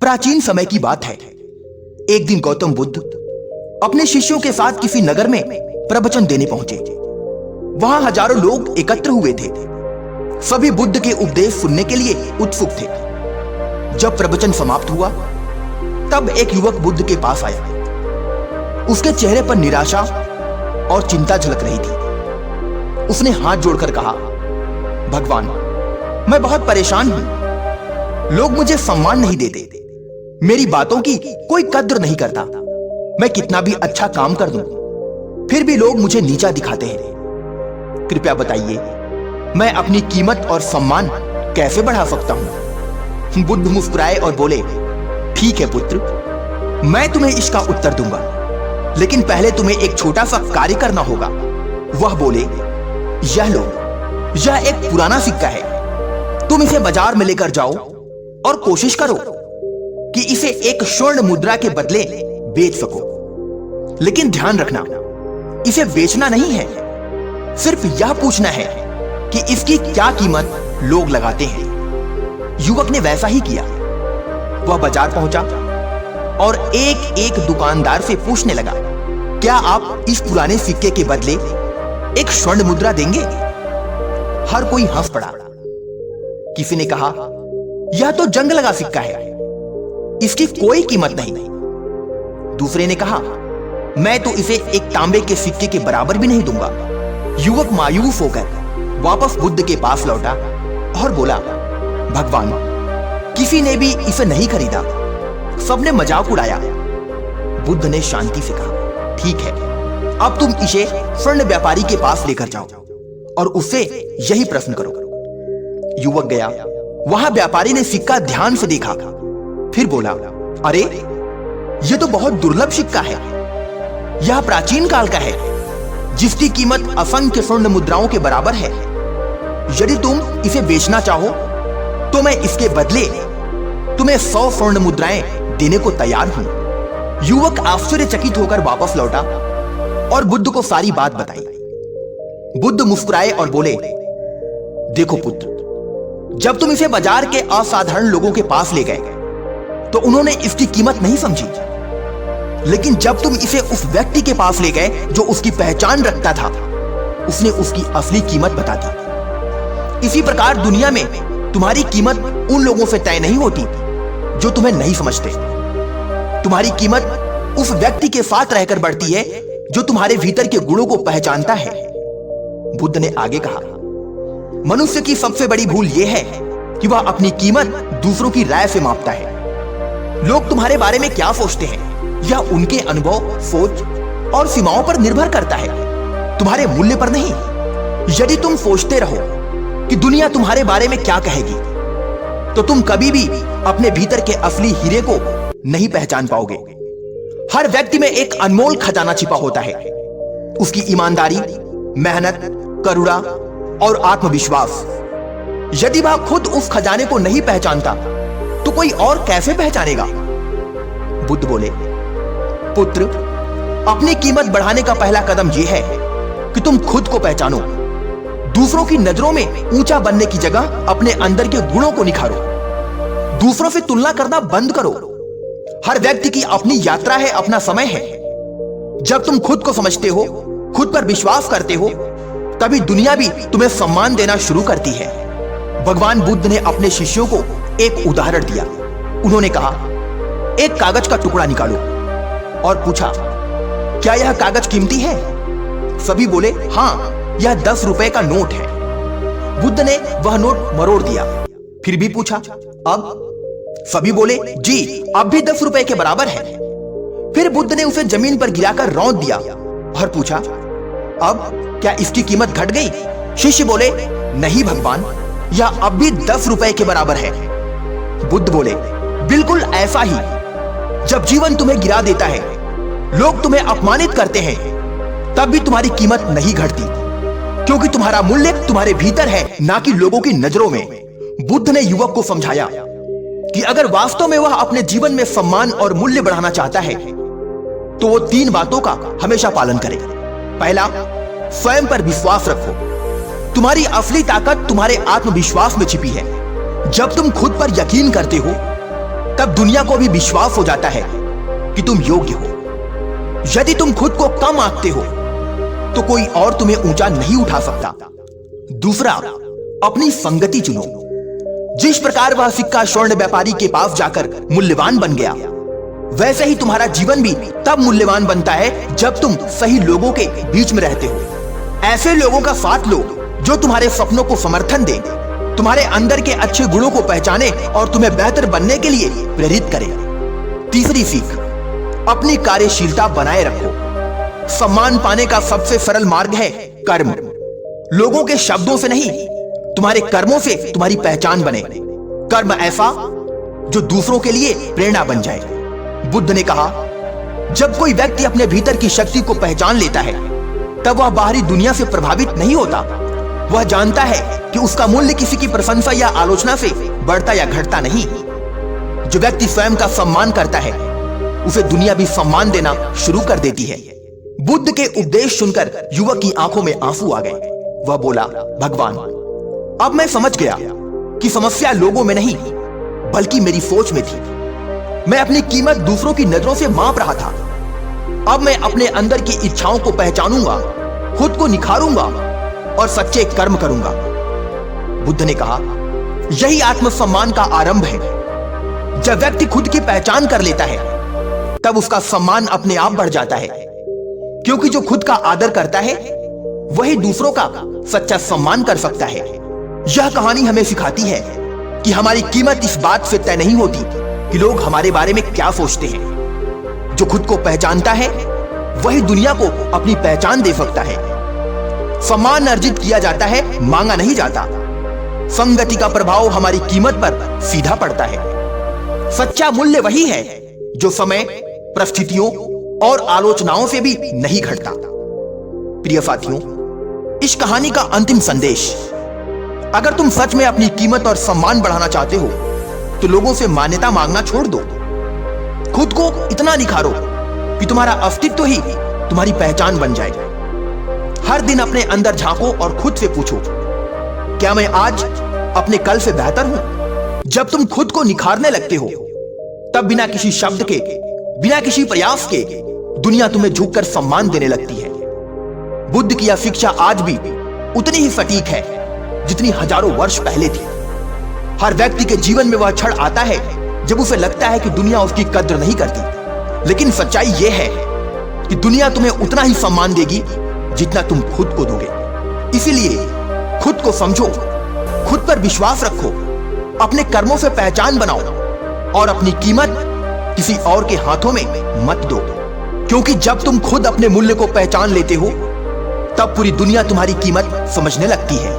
प्राचीन समय की बात है। एक दिन गौतम बुद्ध अपने शिष्यों के साथ किसी नगर में प्रवचन देने पहुंचे। वहां हजारों लोग एकत्र हुए थे। सभी बुद्ध के उपदेश सुनने के लिए उत्सुक थे। जब प्रवचन समाप्त हुआ तब एक युवक बुद्ध के पास आया। उसके चेहरे पर निराशा और चिंता झलक रही थी। उसने हाथ जोड़कर कहा, भगवान, मैं बहुत परेशान हूं। लोग मुझे सम्मान नहीं देते, मेरी बातों की कोई कद्र नहीं करता। मैं कितना भी अच्छा काम कर दूं, फिर भी लोग मुझे नीचा दिखाते हैं। कृपया बताइए, मैं अपनी कीमत और सम्मान कैसे बढ़ा सकता हूं? बुद्ध मुस्कुराए और बोले, ठीक है पुत्र, मैं तुम्हें इसका उत्तर दूंगा, लेकिन पहले तुम्हें एक छोटा सा कार्य करना होगा। वह बोले, यह लो, यह एक पुराना सिक्का है। तुम इसे बाजार में लेकर जाओ और कोशिश करो कि इसे एक स्वर्ण मुद्रा के बदले बेच सको। लेकिन ध्यान रखना, इसे बेचना नहीं है, सिर्फ यह पूछना है कि इसकी क्या कीमत लोग लगाते हैं। युवक ने वैसा ही किया। वह बाजार पहुंचा और एक एक दुकानदार से पूछने लगा, क्या आप इस पुराने सिक्के के बदले एक स्वर्ण मुद्रा देंगे? हर कोई हंस पड़ा। किसी ने कहा, यह तो जंग लगा सिक्का है, इसकी कोई कीमत नहीं। दूसरे ने कहा, मैं तो इसे एक तांबे के सिक्के के बराबर भी नहीं दूंगा। युवक मायूस होकर वापस बुद्ध के पास लौटा और बोला, भगवान, किसी ने भी इसे नहीं खरीदा, सबने मजाक उड़ाया। बुद्ध ने शांति से कहा, ठीक है, अब तुम इसे स्वर्ण व्यापारी के पास लेकर जाओ और उससे यही प्रश्न करो। युवक गया। वहां व्यापारी ने सिक्का ध्यान से देखा, फिर बोला, अरे यह तो बहुत दुर्लभ सिक्का है। यह प्राचीन काल का है, जिसकी कीमत असंख्य स्वर्ण मुद्राओं के बराबर है। यदि तुम इसे बेचना चाहो तो मैं इसके बदले तुम्हें 100 स्वर्ण मुद्राएं देने को तैयार हूं। युवक आश्चर्यचकित होकर वापस लौटा और बुद्ध को सारी बात बताई। बुद्ध मुस्कुराए और बोले, देखो पुत्र, जब तुम इसे बाजार के असाधारण लोगों के पास ले गए तो उन्होंने इसकी कीमत नहीं समझी, लेकिन जब तुम इसे उस व्यक्ति के पास ले गए जो उसकी पहचान रखता था, उसने उसकी असली कीमत बता दी। इसी प्रकार दुनिया में तुम्हारी कीमत उन लोगों से तय नहीं होती जो तुम्हें नहीं समझते। तुम्हारी कीमत उस व्यक्ति के साथ रहकर बढ़ती है जो तुम्हारे भीतर के गुणों को पहचानता है। बुद्ध ने आगे कहा, मनुष्य की सबसे बड़ी भूल यह है कि वह अपनी कीमत दूसरों की राय से मापता है। लोग तुम्हारे बारे में क्या सोचते हैं, यह उनके अनुभव, सोच और सीमाओं पर निर्भर करता है, तुम्हारे मूल्य पर नहीं। यदि तुम सोचते रहो कि दुनिया तुम्हारे बारे में क्या कहेगी, तो तुम कभी भी अपने भीतर के असली हीरे को नहीं पहचान पाओगे। हर व्यक्ति में एक अनमोल खजाना छिपा होता है, उसकी ईमानदारी, मेहनत, करुणा और आत्मविश्वास। यदि वह खुद उस खजाने को नहीं पहचानता तो कोई और कैसे पहचानेगा? बुद्ध बोले, पुत्र, अपनी कीमत बढ़ाने का पहला कदम यह है कि तुम खुद को पहचानो। दूसरों की नजरों में ऊंचा बनने की जगह अपने अंदर के गुणों को निखारो। दूसरों से तुलना करना बंद करो। हर व्यक्ति की अपनी यात्रा है, अपना समय है। जब तुम खुद को समझते हो, खुद पर विश्वास करते हो, तभी दुनिया भी तुम्हें सम्मान देना शुरू करती है। भगवान बुद्ध ने अपने शिष्यों को एक उदाहरण दिया। उन्होंने कहा, एक कागज का टुकड़ा निकालो और पूछा, क्या यह कागज कीमती है? सभी बोले, हां, यह 10 रुपए का नोट है। बुद्ध ने वह नोट मरोड़ दिया, फिर भी पूछा, अब? सभी बोले, जी, अब भी 10 रुपए के बराबर है। फिर बुद्ध ने उसे जमीन पर गिराकर रौंद दिया और पूछा, अब क्या इसकी कीमत घट गई? शिष्य बोले, नहीं भगवान, यह अब भी 10 रुपए के बराबर है। बुद्ध बोले, बिल्कुल ऐसा ही। जब जीवन तुम्हें गिरा देता है, लोग तुम्हें अपमानित करते हैं, तब भी तुम्हारी कीमत नहीं घटती, क्योंकि तुम्हारा मूल्य तुम्हारे भीतर है, ना कि लोगों की नजरों में। बुद्ध ने युवक को समझाया कि अगर वास्तव में वह अपने जीवन में सम्मान और मूल्य बढ़ाना चाहता है तो वो 3 बातों का हमेशा पालन करे। पहला, स्वयं पर विश्वास रखो। तुम्हारी असली ताकत तुम्हारे आत्मविश्वास में छिपी है। जब तुम खुद पर यकीन करते हो तब दुनिया को भी विश्वास हो जाता है कि तुम योग्य हो। यदि तुम खुद को कम आंकते हो तो कोई और तुम्हें ऊंचा नहीं उठा सकता। दूसरा, अपनी संगति चुनो। जिस प्रकार वह सिक्का स्वर्ण व्यापारी के पास जाकर मूल्यवान बन गया, वैसे ही तुम्हारा जीवन भी तब मूल्यवान बनता है जब तुम सही लोगों के बीच में रहते हो। ऐसे लोगों का साथ लो जो तुम्हारे सपनों को समर्थन दे, तुम्हारे अंदर के अच्छे गुणों को पहचाने और तुम्हें बेहतर बनने के लिए प्रेरित करे। तीसरी सीख, अपनी कार्यशीलता बनाए रखो। सम्मान पाने का सबसे सरल मार्ग है कर्म। लोगों के शब्दों से नहीं, तुम्हारे कर्मों से तुम्हारी पहचान बने। कर्म ऐसा जो दूसरों के लिए प्रेरणा बन जाए। बुद्ध ने कहा, जब कोई व्यक्ति अपने भीतर की शक्ति को पहचान लेता है तब वह बाहरी दुनिया से प्रभावित नहीं होता। वह जानता है कि उसका मूल्य किसी की प्रशंसा या आलोचना से बढ़ता या घटता नहीं। जो व्यक्ति स्वयं का सम्मान करता है उसे दुनिया भी सम्मान देना शुरू कर देती है। बुद्ध के उपदेश सुनकर युवक की आंखों में आंसू आ गए। वह बोला, भगवान, अब मैं समझ गया कि समस्या लोगों में नहीं बल्कि मेरी सोच में थी। मैं अपनी कीमत दूसरों की नजरों से माप रहा था। अब मैं अपने अंदर की इच्छाओं को पहचानूंगा, खुद को निखारूंगा और सच्चे कर्म करूंगा। बुद्ध ने कहा, यही आत्मसम्मान का आरंभ है। जब व्यक्ति खुद की पहचान कर लेता है तब उसका सम्मान अपने आप बढ़ जाता है, क्योंकि जो खुद का आदर करता है वही दूसरों का सच्चा सम्मान कर सकता है। यह कहानी हमें सिखाती है कि हमारी कीमत इस बात से तय नहीं होती कि लोग हमारे बारे में क्या सोचते हैं। जो खुद को पहचानता है वही दुनिया को अपनी पहचान दे सकता है। सम्मान अर्जित किया जाता है, मांगा नहीं जाता। संगति का प्रभाव हमारी कीमत पर सीधा पड़ता है। सच्चा मूल्य वही है जो समय, परिस्थितियों और आलोचनाओं से भी नहीं घटता। प्रिय साथियों, इस कहानी का अंतिम संदेश, अगर तुम सच में अपनी कीमत और सम्मान बढ़ाना चाहते हो तो लोगों से मान्यता मांगना छोड़ दो। खुद को इतना निखारो कि तुम्हारा अस्तित्व ही तुम्हारी पहचान बन जाए। हर दिन अपने अंदर झांको और खुद से पूछो, क्या मैं आज अपने कल से बेहतर हूं? जब तुम खुद को निखारने लगते हो तब बिना किसी शब्द के, बिना किसी प्रयास के दुनिया तुम्हें झुककर सम्मान देने लगती है। बुद्ध की यह शिक्षा आज भी उतनी ही सटीक है जितनी हजारों वर्ष पहले थी। हर व्यक्ति के जीवन में वह क्षण आता है जब उसे लगता है कि दुनिया उसकी कद्र नहीं करती, लेकिन सच्चाई यह है कि दुनिया तुम्हें उतना ही सम्मान देगी जितना तुम खुद को दोगे। इसीलिए खुद को समझो, खुद पर विश्वास रखो, अपने कर्मों से पहचान बनाओ और अपनी कीमत किसी और के हाथों में मत दो, क्योंकि जब तुम खुद अपने मूल्य को पहचान लेते हो तब पूरी दुनिया तुम्हारी कीमत समझने लगती है।